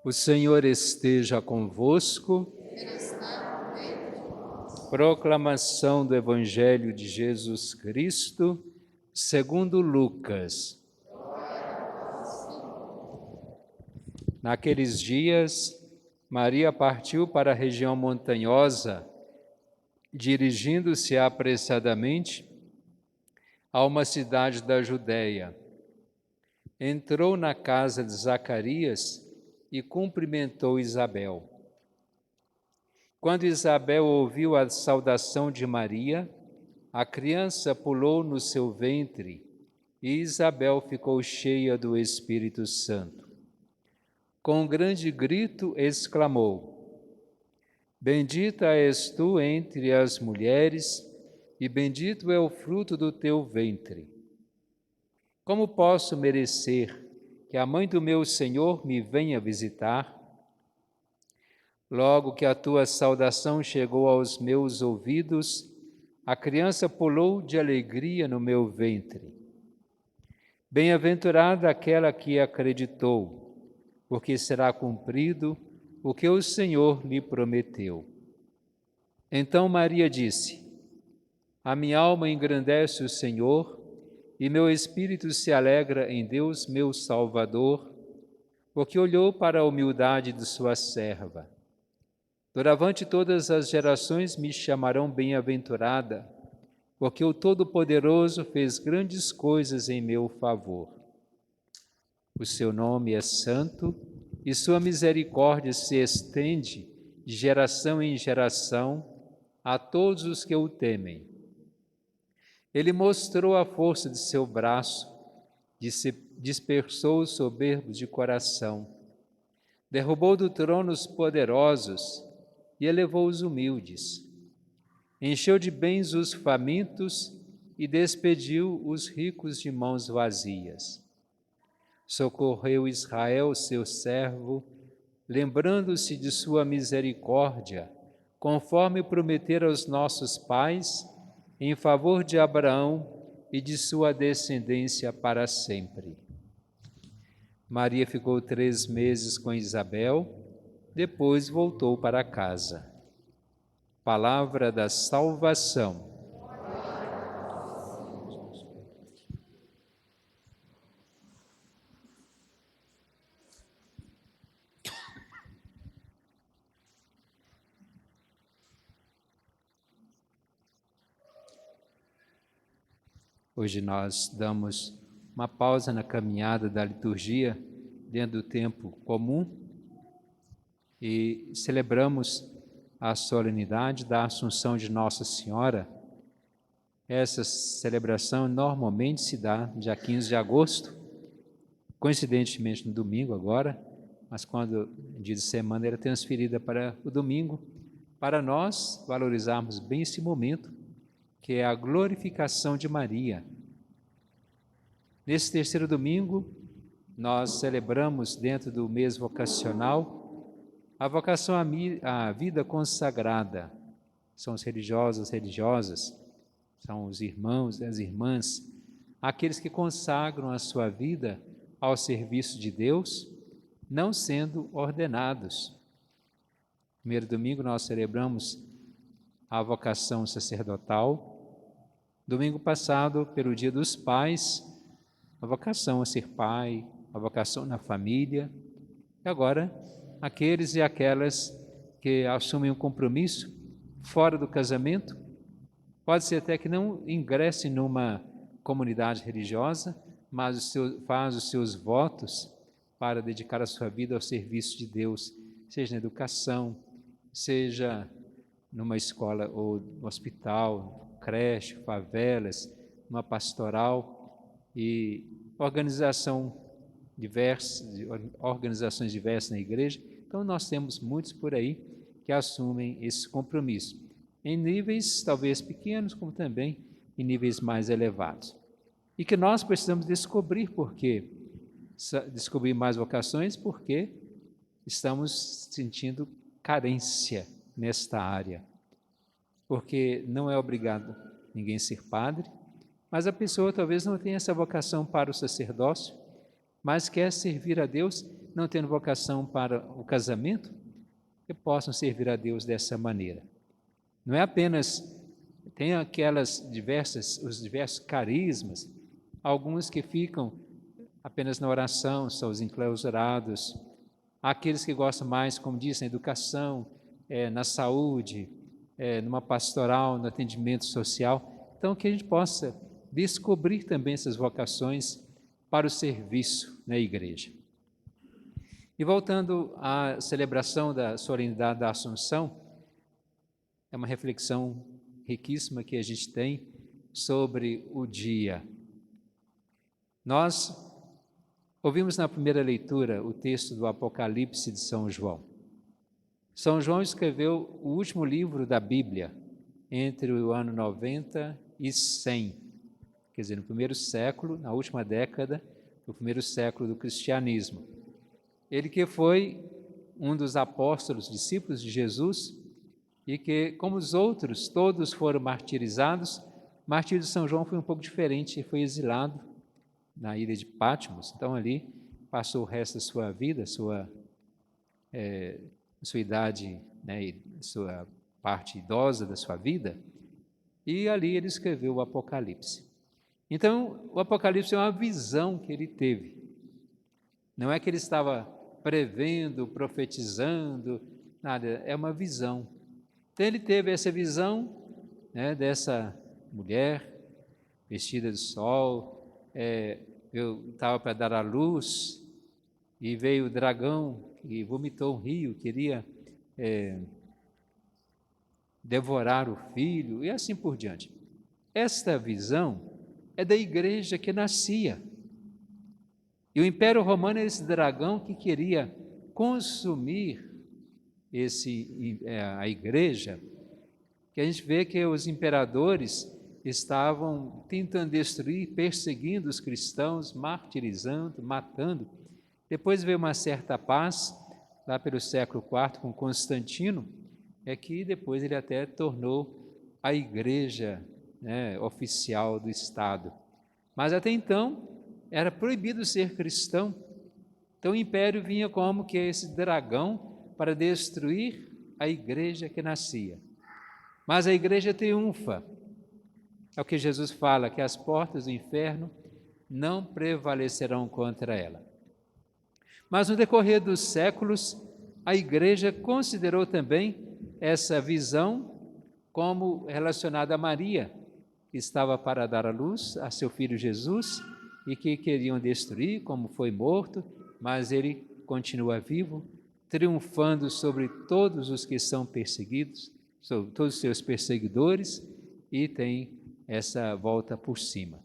O Senhor esteja convosco. Proclamação do Evangelho de Jesus Cristo, segundo Lucas. Naqueles dias, Maria partiu para a região montanhosa, dirigindo-se apressadamente a uma cidade da Judéia. Entrou na casa de Zacarias e cumprimentou Isabel. Quando Isabel ouviu a saudação de Maria, a criança pulou no seu ventre e Isabel ficou cheia do Espírito Santo. Com um grande grito exclamou: Bendita és tu entre as mulheres e bendito é o fruto do teu ventre. Como posso merecer que a mãe do meu Senhor me venha visitar? Logo que a tua saudação chegou aos meus ouvidos, a criança pulou de alegria no meu ventre. Bem-aventurada aquela que acreditou, porque será cumprido o que o Senhor lhe prometeu. Então Maria disse: A minha alma engrandece o Senhor, e meu espírito se alegra em Deus, meu Salvador, porque olhou para a humildade de sua serva. Doravante todas as gerações me chamarão bem-aventurada, porque o Todo-Poderoso fez grandes coisas em meu favor. O seu nome é santo e sua misericórdia se estende de geração em geração a todos os que o temem. Ele mostrou a força de seu braço, dispersou os soberbos de coração, derrubou do trono os poderosos e elevou os humildes. Encheu de bens os famintos e despediu os ricos de mãos vazias. Socorreu Israel, seu servo, lembrando-se de sua misericórdia, conforme prometera aos nossos pais, em favor de Abraão e de sua descendência para sempre. Maria ficou 3 meses com Isabel, depois voltou para casa. Palavra da salvação. Hoje nós damos uma pausa na caminhada da liturgia dentro do tempo comum e celebramos a solenidade da Assunção de Nossa Senhora. Essa celebração normalmente se dá dia 15 de agosto, coincidentemente no domingo agora, mas quando o dia de semana era transferida para o domingo, para nós valorizarmos bem esse momento, que é a glorificação de Maria. Nesse terceiro domingo, nós celebramos, dentro do mês vocacional, a vocação à vida consagrada. São os religiosos, as religiosas, são os irmãos e as irmãs, aqueles que consagram a sua vida ao serviço de Deus, não sendo ordenados. No primeiro domingo nós celebramos a vocação sacerdotal. Domingo passado, pelo Dia dos Pais, a vocação a ser pai, a vocação na família. E agora, aqueles e aquelas que assumem um compromisso fora do casamento, pode ser até que não ingressem numa comunidade religiosa, mas faz os seus votos para dedicar a sua vida ao serviço de Deus, seja na educação, seja numa escola ou no hospital, creche, favelas, numa pastoral e organizações diversas na igreja. Então nós temos muitos por aí que assumem esse compromisso, em níveis talvez pequenos, como também em níveis mais elevados. E que nós precisamos descobrir descobrir mais vocações, porque estamos sentindo carência nesta área. Porque não é obrigado ninguém ser padre, mas a pessoa talvez não tenha essa vocação para o sacerdócio, mas quer servir a Deus não tendo vocação para o casamento, que possam servir a Deus dessa maneira. Não é apenas, tem os diversos carismas, alguns que ficam apenas na oração, são os enclausurados, aqueles que gostam mais, como disse, na educação, na saúde, numa pastoral, no atendimento social. Então, que a gente possa descobrir também essas vocações para o serviço na igreja. E voltando à celebração da solenidade da Assunção, é uma reflexão riquíssima que a gente tem sobre o dia. Nós ouvimos na primeira leitura o texto do Apocalipse de São João. São João escreveu o último livro da Bíblia, entre o ano 90 e 100, quer dizer, no primeiro século, na última década, no primeiro século do cristianismo. Ele que foi um dos apóstolos, discípulos de Jesus, e que, como os outros, todos foram martirizados. O martírio de São João foi um pouco diferente, ele foi exilado na ilha de Patmos, então ali passou o resto da sua vida, sua idade, né, sua parte idosa da sua vida, e ali ele escreveu o Apocalipse. Então, o Apocalipse é uma visão que ele teve. Não é que ele estava prevendo, profetizando, nada, é uma visão. Então, ele teve essa visão, né, dessa mulher vestida de sol, eu estava para dar à luz, e veio o dragão e vomitou um rio, queria devorar o filho, e assim por diante. Esta visão é da igreja que nascia. E o Império Romano é esse dragão que queria consumir a igreja, que a gente vê que os imperadores estavam tentando destruir, perseguindo os cristãos, martirizando, matando. Depois veio uma certa paz, lá pelo século IV, com Constantino, que depois ele até tornou a igreja, né, oficial do Estado. Mas até então era proibido ser cristão. Então o império vinha como que esse dragão para destruir a igreja que nascia. Mas a igreja triunfa. É o que Jesus fala, que as portas do inferno não prevalecerão contra ela. Mas no decorrer dos séculos, a igreja considerou também essa visão como relacionada a Maria, que estava para dar à luz a seu filho Jesus e que queriam destruir, como foi morto, mas ele continua vivo, triunfando sobre todos os que são perseguidos, sobre todos os seus perseguidores, e tem essa volta por cima.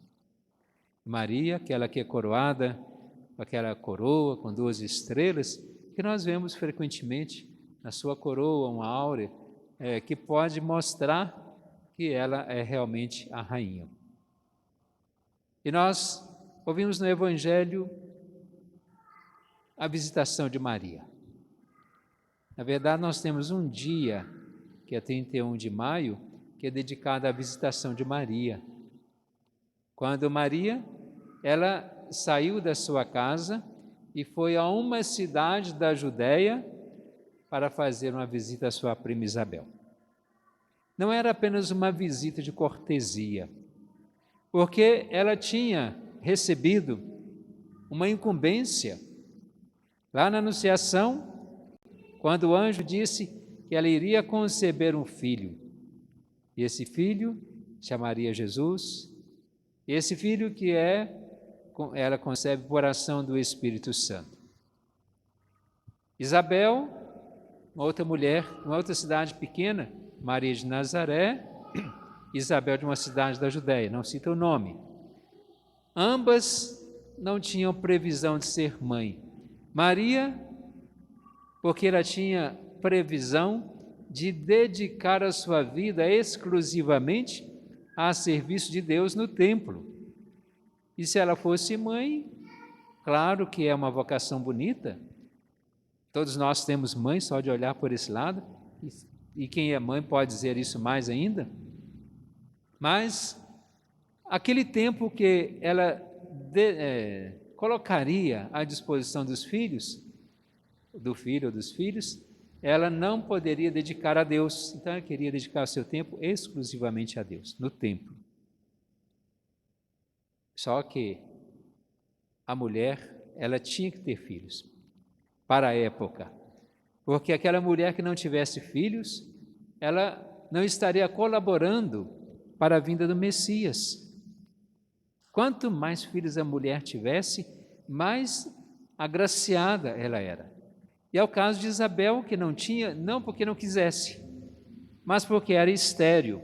Maria, aquela que é coroada, aquela coroa com 12 estrelas, que nós vemos frequentemente na sua coroa, uma áurea, que pode mostrar que ela é realmente a rainha. E nós ouvimos no Evangelho a visitação de Maria. Na verdade, nós temos um dia, que é 31 de maio, que é dedicado à visitação de Maria. Quando Maria, ela saiu da sua casa e foi a uma cidade da Judéia para fazer uma visita à sua prima Isabel. Não era apenas uma visita de cortesia, porque ela tinha recebido uma incumbência lá na Anunciação, quando o anjo disse que ela iria conceber um filho, e esse filho chamaria Jesus, e esse filho que ela concebe por ação do Espírito Santo. Isabel, uma outra mulher, uma outra cidade pequena, Maria de Nazaré, Isabel de uma cidade da Judéia, não cita o nome. Ambas não tinham previsão de ser mãe. Maria, porque ela tinha previsão de dedicar a sua vida exclusivamente a serviço de Deus no templo. E se ela fosse mãe, claro que é uma vocação bonita. Todos nós temos mãe, só de olhar por esse lado, e quem é mãe pode dizer isso mais ainda. Mas aquele tempo que ela colocaria à disposição dos filhos do filho ou dos filhos, ela não poderia dedicar a Deus. Então, ela queria dedicar o seu tempo exclusivamente a Deus, no templo. Só que a mulher, ela tinha que ter filhos, para a época. Porque aquela mulher que não tivesse filhos, ela não estaria colaborando para a vinda do Messias. Quanto mais filhos a mulher tivesse, mais agraciada ela era. E é o caso de Isabel, que não tinha, não porque não quisesse, mas porque era estéril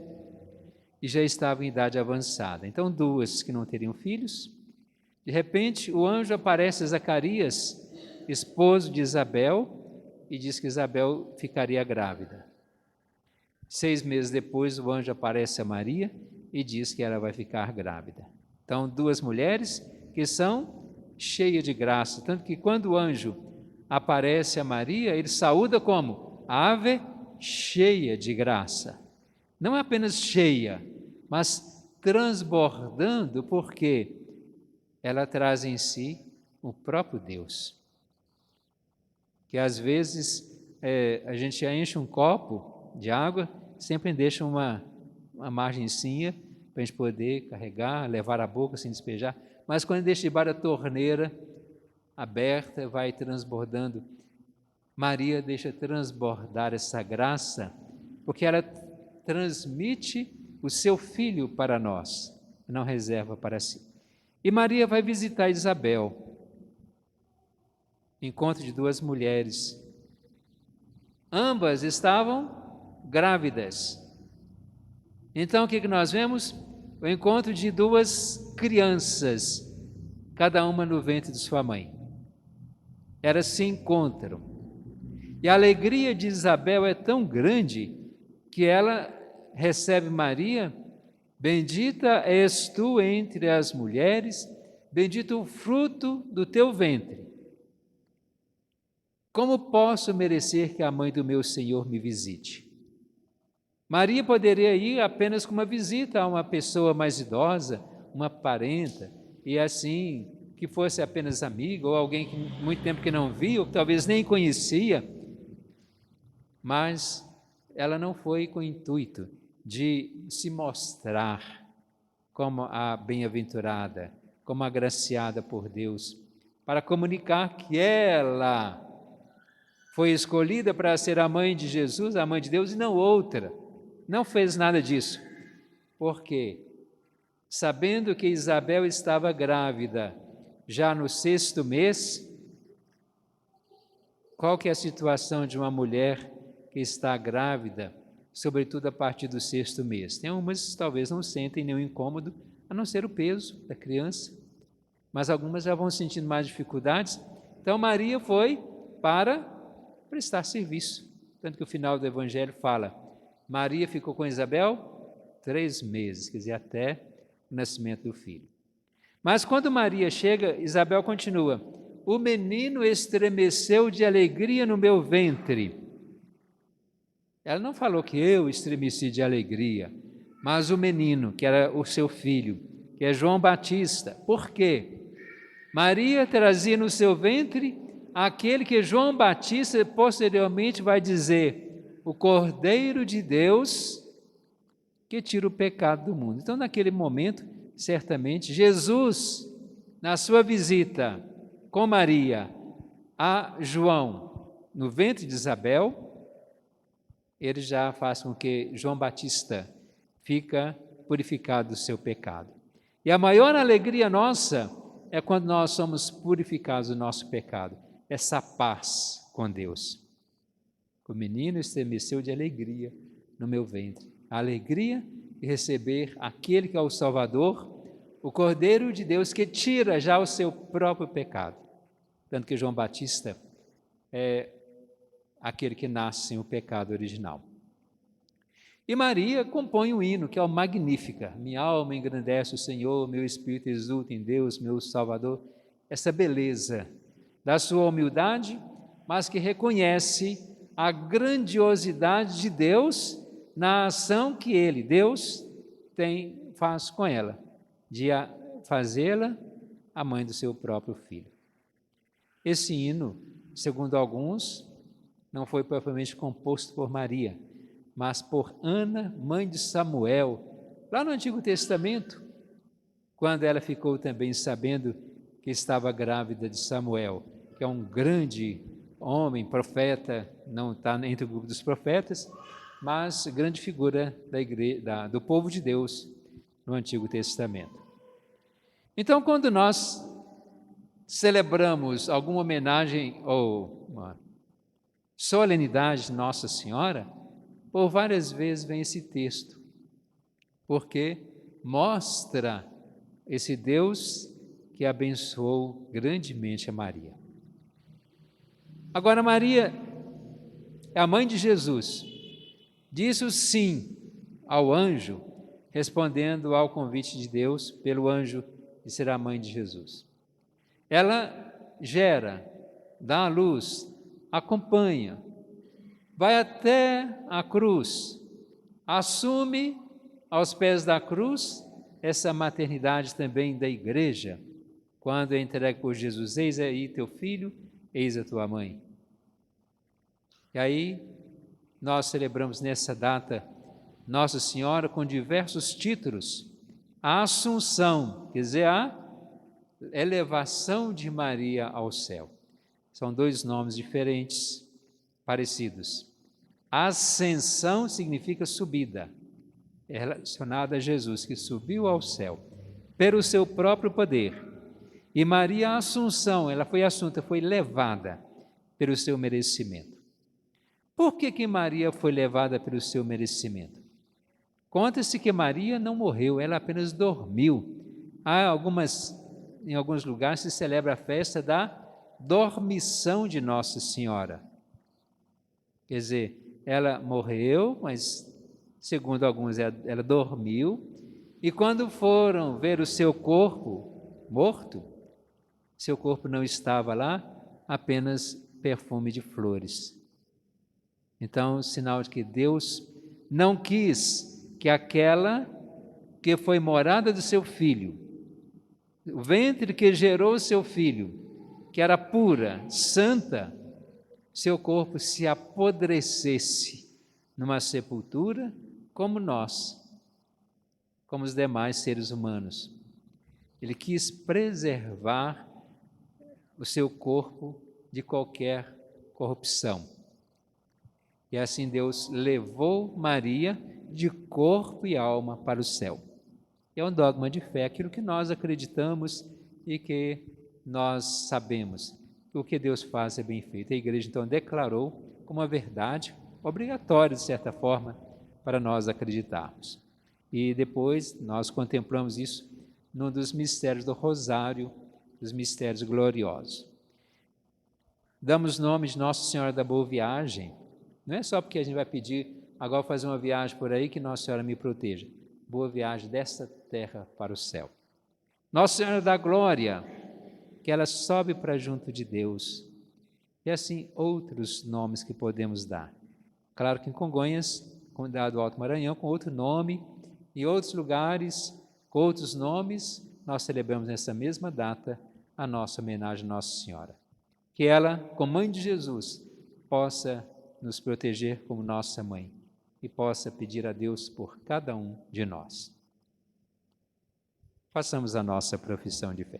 e já estava em idade avançada. Então, duas que não teriam filhos. De repente, o anjo aparece a Zacarias, esposo de Isabel, e diz que Isabel ficaria grávida. 6 meses depois, o anjo aparece a Maria e diz que ela vai ficar grávida. Então, duas mulheres que são cheias de graça, tanto que quando o anjo aparece a Maria, ele saúda como? Ave cheia de graça. Não apenas cheia, mas transbordando, porque ela traz em si o próprio Deus. Que às vezes a gente enche um copo de água, sempre deixa uma margencinha para a gente poder carregar, levar à boca sem despejar, mas quando deixa debaixo da torneira aberta, vai transbordando. Maria deixa transbordar essa graça, porque ela transmite o seu filho para nós, não reserva para si. E Maria vai visitar Isabel, encontro de duas mulheres. Ambas estavam grávidas. Então, o que nós vemos? O encontro de duas crianças, cada uma no ventre de sua mãe. Elas se encontram. E a alegria de Isabel é tão grande que ela recebe Maria: bendita és tu entre as mulheres, bendito o fruto do teu ventre. Como posso merecer que a mãe do meu Senhor me visite? Maria poderia ir apenas com uma visita a uma pessoa mais idosa, uma parenta, e assim, que fosse apenas amiga, ou alguém que muito tempo que não via, ou que talvez nem conhecia, mas ela não foi com o intuito de se mostrar como a bem-aventurada, como agraciada por Deus, para comunicar que ela foi escolhida para ser a mãe de Jesus, a mãe de Deus, e não outra. Não fez nada disso. Por quê? Sabendo que Isabel estava grávida, já no 6º mês, qual que é a situação de uma mulher que está grávida, sobretudo a partir do 6º mês? Tem umas que talvez não sentem nenhum incômodo, a não ser o peso da criança, mas algumas já vão sentindo mais dificuldades. Então Maria foi para prestar serviço, tanto que o final do Evangelho fala: Maria ficou com Isabel 3 meses, quer dizer, até o nascimento do filho. Mas quando Maria chega, Isabel continua: o menino estremeceu de alegria no meu ventre. Ela não falou que eu estremeci de alegria, mas o menino, que era o seu filho, que é João Batista. Por quê? Maria trazia no seu ventre aquele que João Batista posteriormente vai dizer: o Cordeiro de Deus que tira o pecado do mundo. Então, naquele momento, certamente, Jesus, na sua visita com Maria a João, no ventre de Isabel, ele já faz com que João Batista fica purificado do seu pecado. E a maior alegria nossa é quando nós somos purificados do nosso pecado, essa paz com Deus. O menino estremeceu de alegria no meu ventre. A alegria de receber aquele que é o Salvador, o Cordeiro de Deus que tira já o seu próprio pecado. Tanto que João Batista é aquele que nasce sem o pecado original. E Maria compõe um hino, que é o Magnífica. Minha alma engrandece o Senhor, meu espírito exulta em Deus, meu Salvador. Essa beleza da sua humildade, mas que reconhece a grandiosidade de Deus na ação que Ele, Deus, faz com ela, de fazê-la a mãe do seu próprio filho. Esse hino segundo alguns, não foi propriamente composto por Maria, mas por Ana, mãe de Samuel, lá no Antigo Testamento, quando ela ficou também sabendo que estava grávida de Samuel, que é um grande homem, profeta, não está entre o grupo dos profetas, mas grande figura da igreja, do povo de Deus no Antigo Testamento. Então, quando nós celebramos alguma homenagem ou uma solenidade de Nossa Senhora, por várias vezes vem esse texto, porque mostra esse Deus que abençoou grandemente a Maria. Agora, Maria é a mãe de Jesus, disse o sim ao anjo, respondendo ao convite de Deus pelo anjo de ser a mãe de Jesus. Ela gera, dá à luz, acompanha, vai até a cruz, assume aos pés da cruz essa maternidade também da igreja, quando é entregue por Jesus: eis aí teu filho, eis a tua mãe. E aí nós celebramos nessa data Nossa Senhora com diversos títulos: a Assunção, quer dizer, a elevação de Maria ao céu. São dois nomes diferentes, parecidos. Ascensão significa subida, é relacionada a Jesus, que subiu ao céu pelo seu próprio poder. E Maria, a Assunção, ela foi assunta, foi levada pelo seu merecimento. Por que Maria foi levada pelo seu merecimento? Conta-se que Maria não morreu, ela apenas dormiu. Em alguns lugares se celebra a festa da dormição de Nossa Senhora. Quer dizer, ela morreu, mas segundo alguns ela dormiu, e quando foram ver o seu corpo morto, seu corpo não estava lá, apenas perfume de flores. Então, sinal de que Deus não quis que aquela que foi morada do seu filho, o ventre que gerou o seu filho, que era pura, santa, seu corpo se apodrecesse numa sepultura como nós, como os demais seres humanos. Ele quis preservar o seu corpo de qualquer corrupção. E assim Deus levou Maria de corpo e alma para o céu. É um dogma de fé, aquilo que nós acreditamos e que nós sabemos. O que Deus faz é bem feito. A igreja então declarou como uma verdade obrigatória, de certa forma, para nós acreditarmos. E depois nós contemplamos isso num dos mistérios do Rosário, dos mistérios gloriosos. Damos nome de Nossa Senhora da Boa Viagem, não é só porque a gente vai pedir, agora fazer uma viagem por aí, que Nossa Senhora me proteja. Boa viagem desta terra para o céu. Nossa Senhora da Glória, que ela sobe para junto de Deus. E assim outros nomes que podemos dar. Claro que em Congonhas, Condado do Alto Maranhão, com outro nome, em outros lugares, com outros nomes, nós celebramos nessa mesma data a nossa homenagem à Nossa Senhora. Que ela, como mãe de Jesus, possa nos proteger como nossa mãe e possa pedir a Deus por cada um de nós. Façamos a nossa profissão de fé.